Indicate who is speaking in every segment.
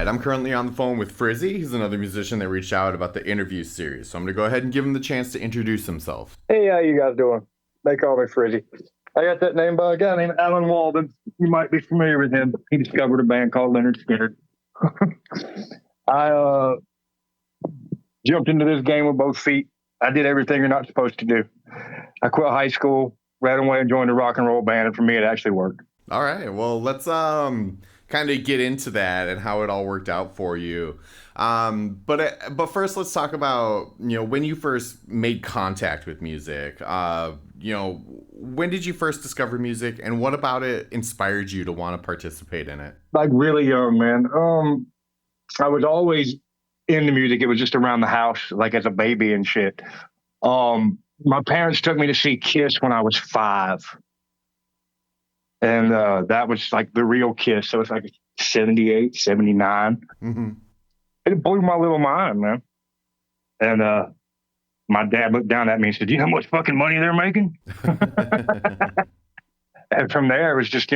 Speaker 1: I'm currently on the phone with Frizzy. He's another musician that reached out about the interview series. So I'm going to go ahead and give him the chance to introduce himself.
Speaker 2: Hey, how you guys doing? They call me Frizzy. I got that name by a guy named Alan Walden. You might be familiar with him. He discovered a band called Leonard Skinner. I jumped into this game with both feet. I did everything you're not supposed to do. I quit high school, ran away and joined a rock and roll band, and for me, it actually worked.
Speaker 1: All right. Well, let's kind of get into that and how it all worked out for you. But first, let's talk about when you first made contact with music. When did you first discover music, and what about it inspired you to want to participate in it?
Speaker 2: Like really young, man. I was always into music. It was just around the house, like as a baby and shit. My parents took me to see Kiss when I was 5. And that was like the real Kiss. So it's like 78, 79.
Speaker 1: Mm-hmm.
Speaker 2: It blew my little mind, man. And my dad looked down at me and said, "Do you know how much fucking money they're making?" And from there, it was just,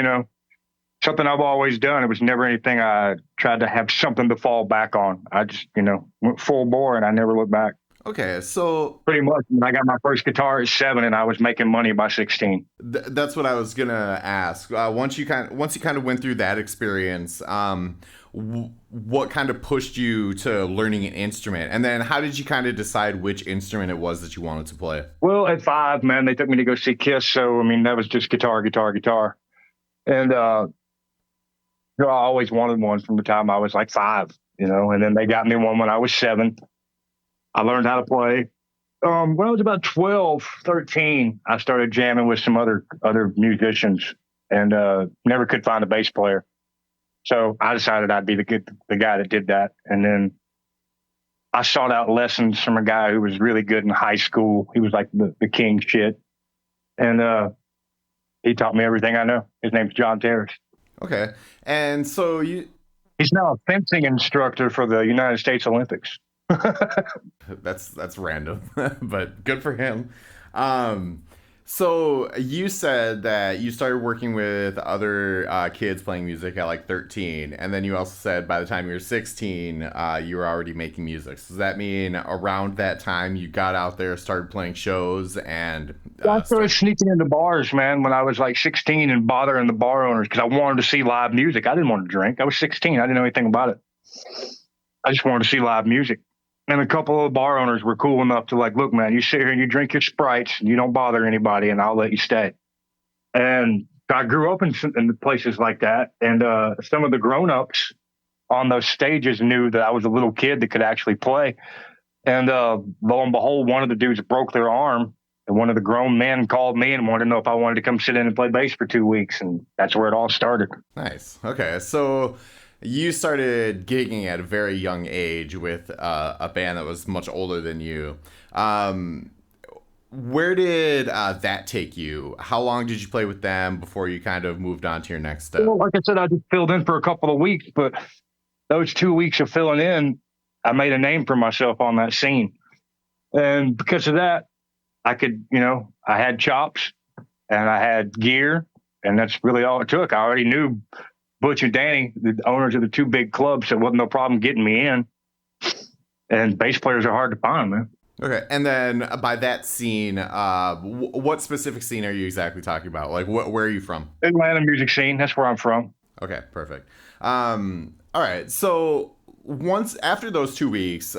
Speaker 2: something I've always done. It was never anything I tried to have something to fall back on. I just, went full bore and I never looked back.
Speaker 1: Okay, so
Speaker 2: pretty much, I got my first guitar at 7, and I was making money by 16.
Speaker 1: That's what I was gonna ask. Once you kind of went through that experience, what kind of pushed you to learning an instrument, and then how did you kind of decide which instrument it was that you wanted to play?
Speaker 2: Well, at 5, man, they took me to go see Kiss, so that was just guitar, and I always wanted one from the time I was like 5, and then they got me one when I was 7. I learned how to play. When I was about 12, 13, I started jamming with some other musicians and never could find a bass player. So I decided I'd be the guy that did that. And then I sought out lessons from a guy who was really good in high school. He was like the king shit. And he taught me everything I know. His name's John Terrace.
Speaker 1: Okay. And so
Speaker 2: he's now a fencing instructor for the United States Olympics.
Speaker 1: That's random, but good for him. So you said that you started working with other kids playing music at like 13, and then you also said by the time you were 16, you were already making music. So does that mean around that time you got out there, started playing shows, and
Speaker 2: I started sneaking into bars, man, when I was like 16 and bothering the bar owners because I wanted to see live music. I didn't want to drink. I was 16. I didn't know anything about it. I just wanted to see live music. And a couple of bar owners were cool enough to like, "Look, man, you sit here and you drink your Sprites and you don't bother anybody and I'll let you stay." And I grew up in places like that. And some of the grown-ups on those stages knew that I was a little kid that could actually play. And lo and behold, one of the dudes broke their arm. And one of the grown men called me and wanted to know if I wanted to come sit in and play bass for 2 weeks. And that's where it all started.
Speaker 1: Nice. Okay. So you started gigging at a very young age with a band that was much older than you. Where did that take you? How long did you play with them before you kind of moved on to your next step?
Speaker 2: Well, like I said, I just filled in for a couple of weeks, but those 2 weeks of filling in, I made a name for myself on that scene. And because of that, I could, I had chops and I had gear, and that's really all it took. I already knew Butch and Danny, the owners of the 2 big clubs, so it wasn't no problem getting me in. And bass players are hard to find, man.
Speaker 1: Okay, and then by that scene, what specific scene are you exactly talking about? Like, where are you from?
Speaker 2: Atlanta music scene. That's where I'm from.
Speaker 1: Okay, perfect. All right, so after those 2 weeks,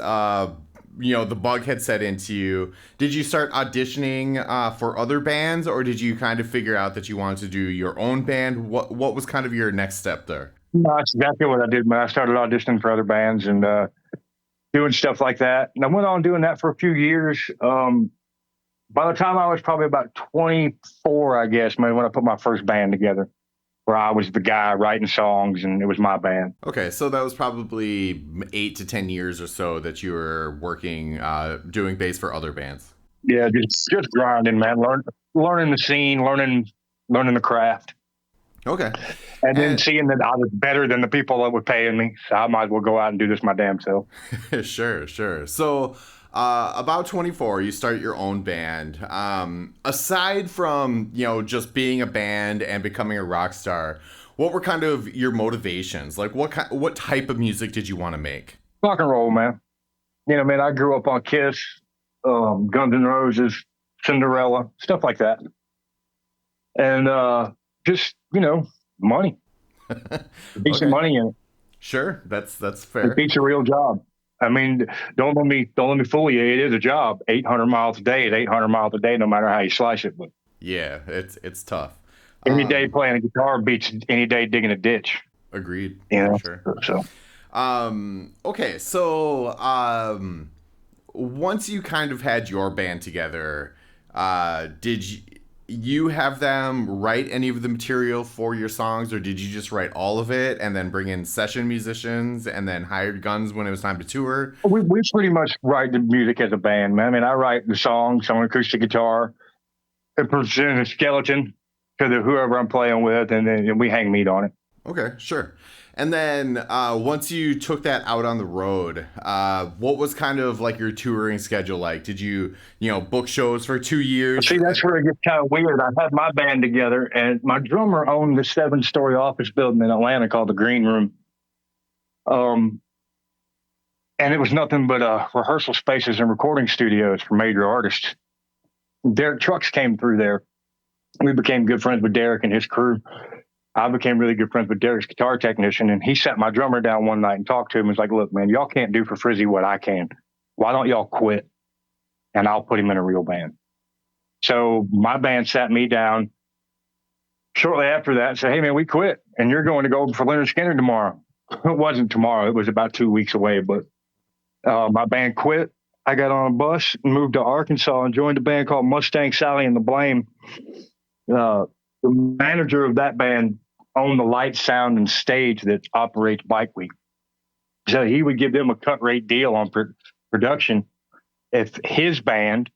Speaker 1: the bug had set into you. Did you start auditioning for other bands, or did you kind of figure out that you wanted to do your own band? What was kind of your next step there?
Speaker 2: No, that's exactly what I did, man. I started auditioning for other bands and doing stuff like that. And I went on doing that for a few years. By the time I was probably about 24, I guess, man, when I put my first band together, where I was the guy writing songs and it was my band.
Speaker 1: Okay, so that was probably 8 to 10 years or so that you were working, doing bass for other bands.
Speaker 2: Yeah, just grinding, man. Learning the scene, learning the craft.
Speaker 1: Okay.
Speaker 2: And then seeing that I was better than the people that were paying me, so I might as well go out and do this my damn self.
Speaker 1: Sure. So about 24, you start your own band. Aside from, just being a band and becoming a rock star, What were kind of your motivations? Like what type of music did you want to make?
Speaker 2: Rock and roll, man. You know, man, I grew up on Kiss, Guns N' Roses, Cinderella, stuff like that. And just, money, decent
Speaker 1: Okay.
Speaker 2: money in it.
Speaker 1: Sure. That's
Speaker 2: It
Speaker 1: fair.
Speaker 2: beats a real job. I mean, don't let me fool you. It is a job. 800 miles a day is 800 miles a day, no matter how you slice it. But
Speaker 1: Yeah, it's tough.
Speaker 2: any day
Speaker 1: Um
Speaker 2: playing a guitar beats any day digging a ditch.
Speaker 1: Agreed,
Speaker 2: You
Speaker 1: for
Speaker 2: know,
Speaker 1: sure.
Speaker 2: so
Speaker 1: Okay, so once you kind of had your band together, did you have them write any of the material for your songs, or did you just write all of it and then bring in session musicians and then hired guns when it was time to tour?
Speaker 2: we pretty much write the music as a band, man. I mean, I write the songs on acoustic guitar and present a skeleton to the whoever I'm playing with, and then we hang meat on it.
Speaker 1: Okay, sure. And then once you took that out on the road, what was kind of like your touring schedule like? Did you book shows for 2 years?
Speaker 2: See, that's where it gets kind of weird. I had my band together, and my drummer owned the 7-story office building in Atlanta called the Green Room. Um, and it was nothing but rehearsal spaces and recording studios for major artists. Derek Trucks came through there. We became good friends with Derek and his crew. I became really good friends with Derek's guitar technician, and he sat my drummer down one night and talked to him. He was like, "Look, man, y'all can't do for Frizzy what I can. Why don't y'all quit, and I'll put him in a real band?" So my band sat me down shortly after that and said, "Hey, man, we quit, and you're going to go for Leonard Skinner tomorrow." It wasn't tomorrow. It was about 2 weeks away, but my band quit. I got on a bus and moved to Arkansas and joined a band called Mustang Sally and the Blame. The manager of that band owned the light, sound, and stage that operates Bike Week. So he would give them a cut rate deal on production if his band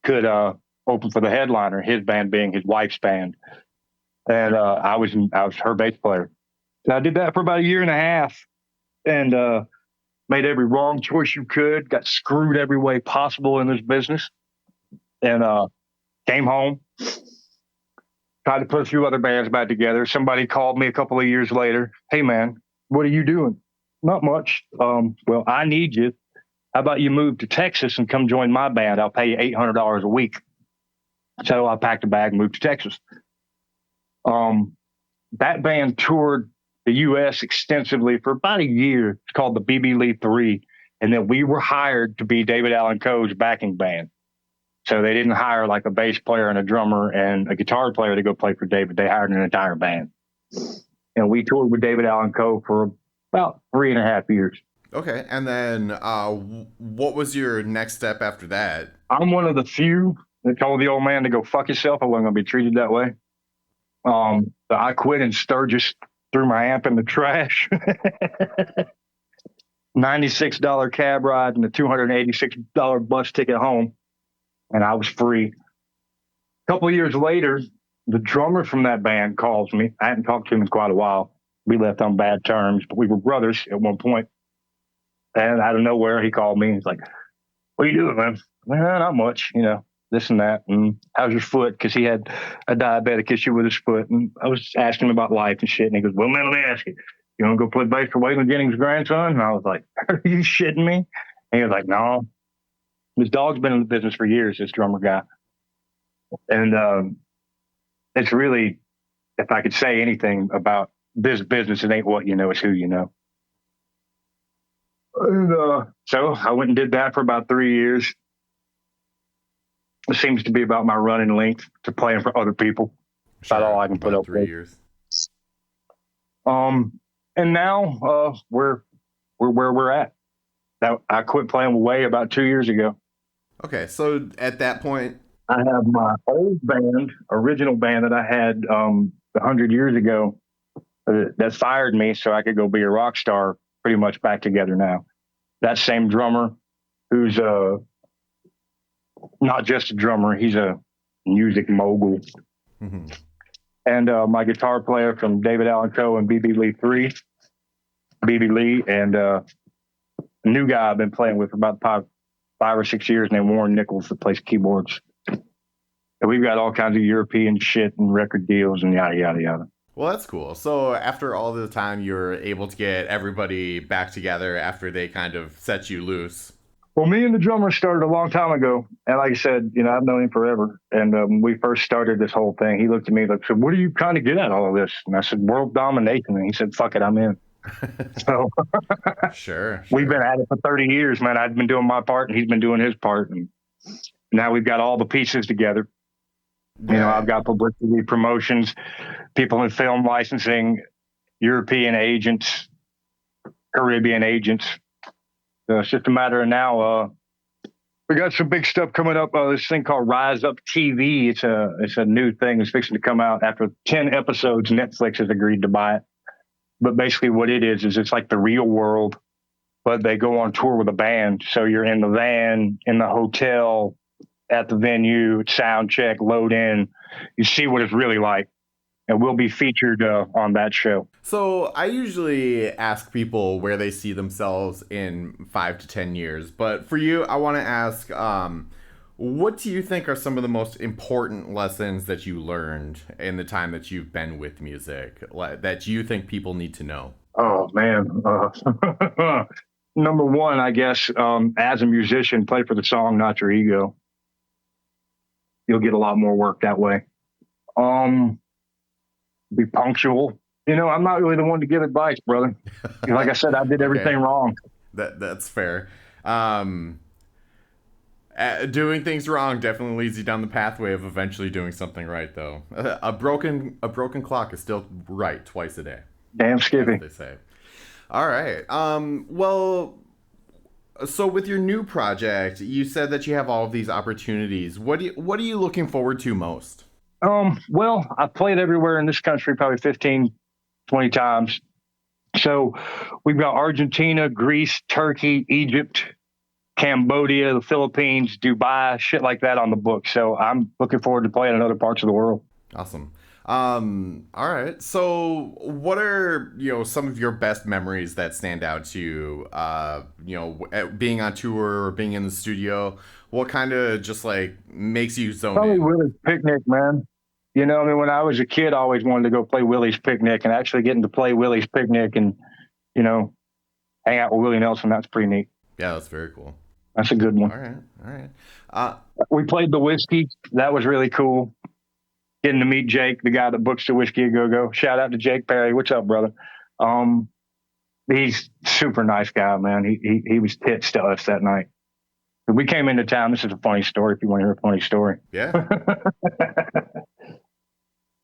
Speaker 2: could open for the headliner, his band being his wife's band. And I was her bass player. So I did that for about a year and a half, and made every wrong choice you could, got screwed every way possible in this business, and came home, tried to put a few other bands back together. Somebody called me a couple of years later. "Hey, man, what are you doing?" "Not much." Well, I need you. How about you move to Texas and come join my band? I'll pay you $800 a week. So I packed a bag and moved to Texas. That band toured the U.S. extensively for about a year. It's called the BB Lee 3. And then we were hired to be David Allan Coe's backing band. So they didn't hire like a bass player and a drummer and a guitar player to go play for David. They hired an entire band. And we toured with David Allan Coe for about 3.5 years.
Speaker 1: Okay, and then what was your next step after that?
Speaker 2: I'm one of the few that told the old man to go fuck himself. I wasn't going to be treated that way. So I quit in Sturgis, threw my amp in the trash. $96 cab ride and a $286 bus ticket home, and I was free. A couple of years later, the drummer from that band calls me. I hadn't talked to him in quite a while. We left on bad terms, but we were brothers at one point. And out of nowhere, he called me. He's like, "What are you doing, man?" "Well, not much, this and that. And how's your foot?" Because he had a diabetic issue with his foot. And I was asking him about life and shit. And he goes, "Well, man, let me ask you. You want to go play bass for Waylon Jennings' grandson?" And I was like, "Are you shitting me?" And he was like, "No." His dog's been in the business for years, this drummer guy. And it's really, if I could say anything about this business, it ain't what you know, it's who you know. And so I went and did that for about 3 years. It seems to be about my running length to playing for other people. About all
Speaker 1: Sure,
Speaker 2: I can put
Speaker 1: about
Speaker 2: up
Speaker 1: three
Speaker 2: with.
Speaker 1: years.
Speaker 2: And now we're where we're at. That I quit playing way about 2 years ago.
Speaker 1: Okay, so at that point,
Speaker 2: I have my old band, original band that I had 100 years ago, that fired me so I could go be a rock star. Pretty much back together now. That same drummer, who's not just a drummer, he's a music mogul.
Speaker 1: mhm.
Speaker 2: And my guitar player from David Allan Coe and BB Lee 3, BB Lee, and a new guy I've been playing with for about 5 or 6 years named Warren Nichols that plays keyboards. And we've got all kinds of European shit and record deals and yada, yada, yada.
Speaker 1: Well, that's cool. So after all the time, you're able to get everybody back together after they kind of set you loose.
Speaker 2: Well, me and the drummer started a long time ago, and like I said, I've known him forever. And when we first started this whole thing, he looked at me like, "So, what are you trying to get at all of this?" And I said, "World domination." And he said, "Fuck it, I'm in." So
Speaker 1: Sure,
Speaker 2: we've been
Speaker 1: sure.
Speaker 2: at it for 30 years, man. I've been doing my part, and he's been doing his part, and now we've got all the pieces together. I've
Speaker 1: Yeah.
Speaker 2: got publicity, promotions, people in film licensing, European agents, Caribbean agents. So it's just a matter of now. We got some big stuff coming up. This thing called Rise Up TV. It's a new thing. It's fixing to come out after 10 episodes. Netflix has agreed to buy it. But basically, what it is it's like the real world, but they go on tour with a band. So you're in the van, in the hotel, at the venue, sound check, load in. You see what it's really like, and we'll be featured on that show.
Speaker 1: So I usually ask people where they see themselves in 5 to 10 years, but for you, I want to ask, what do you think are some of the most important lessons that you learned in the time that you've been with music that you think people need to know?
Speaker 2: Oh man, number one, I guess, as a musician, play for the song, not your ego. You'll get a lot more work that way. Um, be punctual. I'm not really the one to give advice, brother. Like I said, I did everything
Speaker 1: Okay,
Speaker 2: wrong.
Speaker 1: that's fair. Um, Doing things wrong definitely leads you down the pathway of eventually doing something right, though. A broken clock is still right twice a day,
Speaker 2: Damn
Speaker 1: as
Speaker 2: Skippy.
Speaker 1: they say. All right. Well, so with your new project, you said that you have all of these opportunities. What are you looking forward to most?
Speaker 2: Well, I've played everywhere in this country probably 15, 20 times. So we've got Argentina, Greece, Turkey, Egypt, Cambodia, the Philippines, Dubai, shit like that on the book. So I'm looking forward to playing in other parts of the world.
Speaker 1: Awesome. All right. So, what are some of your best memories that stand out to you? Being on tour or being in the studio. What kind of just like makes you zone
Speaker 2: Probably
Speaker 1: in?
Speaker 2: Willie's Picnic, man. When I was a kid, I always wanted to go play Willie's Picnic, and actually getting to play Willie's Picnic and, you know, hang out with Willie Nelson, that's pretty neat.
Speaker 1: Yeah, that's very cool.
Speaker 2: That's a good one.
Speaker 1: All right. All right. Uh,
Speaker 2: We played the whiskey. That was really cool. Getting to meet Jake, the guy that books the Whiskey a Go Go. Shout out to Jake Perry. What's up, brother? Um, he's super nice guy, man. He was tits to us that night. We came into town. This is a funny story. If you want to hear a funny story,
Speaker 1: yeah.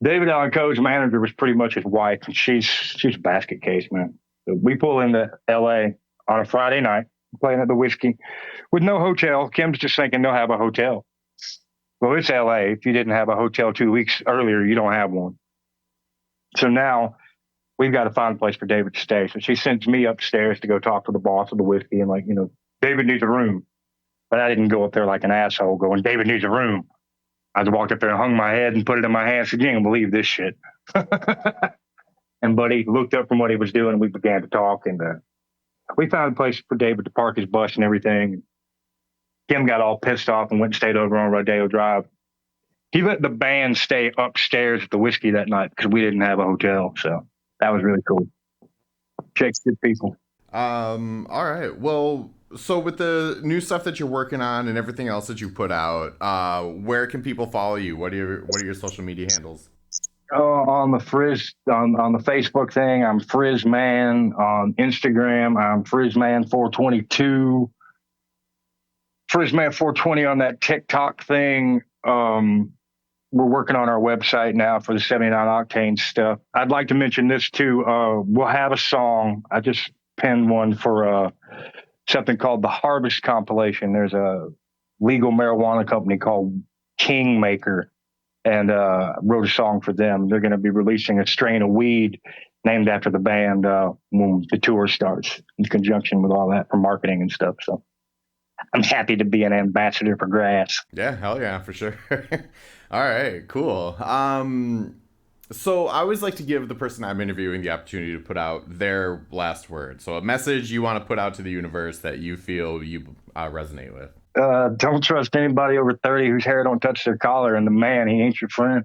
Speaker 2: David Allen Coe's manager was pretty much his wife, and she's a basket case, man. So we pull into L.A. on a Friday night, playing at the Whiskey with no hotel. Kim's just thinking they'll have a hotel. Well, it's L.A. If you didn't have a hotel 2 weeks earlier, you don't have one. So now we've got to find a place for David to stay. So she sends me upstairs to go talk to the boss of the Whiskey and David needs a room. But I didn't go up there like an asshole going, David needs a room. I just walked up there and hung my head and put it in my hand and said, you ain't gonna believe this shit. And Buddy looked up from what he was doing and we began to talk. And we found a place for David to park his bus and everything. Kim got all pissed off and went and stayed over on Rodeo Drive. He let the band stay upstairs at the Whiskey that night because we didn't have a hotel. So that was really cool. Jake's good people.
Speaker 1: All right. Well, so with the new stuff that you're working on and everything else that you put out, where can people follow you? What are your social media handles?
Speaker 2: On the on the Facebook thing, I'm Frizzman. On Instagram, I'm Frizzman422. Frizzman420 on that TikTok thing. We're working on our website now for the 79 Octane stuff. I'd like to mention this too. We'll have a song. I just penned one for something called the Harvest Compilation. There's a legal marijuana company called Kingmaker, and wrote a song for them. They're going to be releasing a strain of weed named after the band when the tour starts, in conjunction with all that for marketing and stuff. So I'm happy to be an ambassador for grass.
Speaker 1: Yeah, hell yeah, for sure. All right, cool. So I always like to give the person I'm interviewing the opportunity to put out their last word. So a message you want to put out to the universe that you feel you resonate with.
Speaker 2: Don't trust anybody over 30 whose hair don't touch their collar, and the man, he ain't your friend.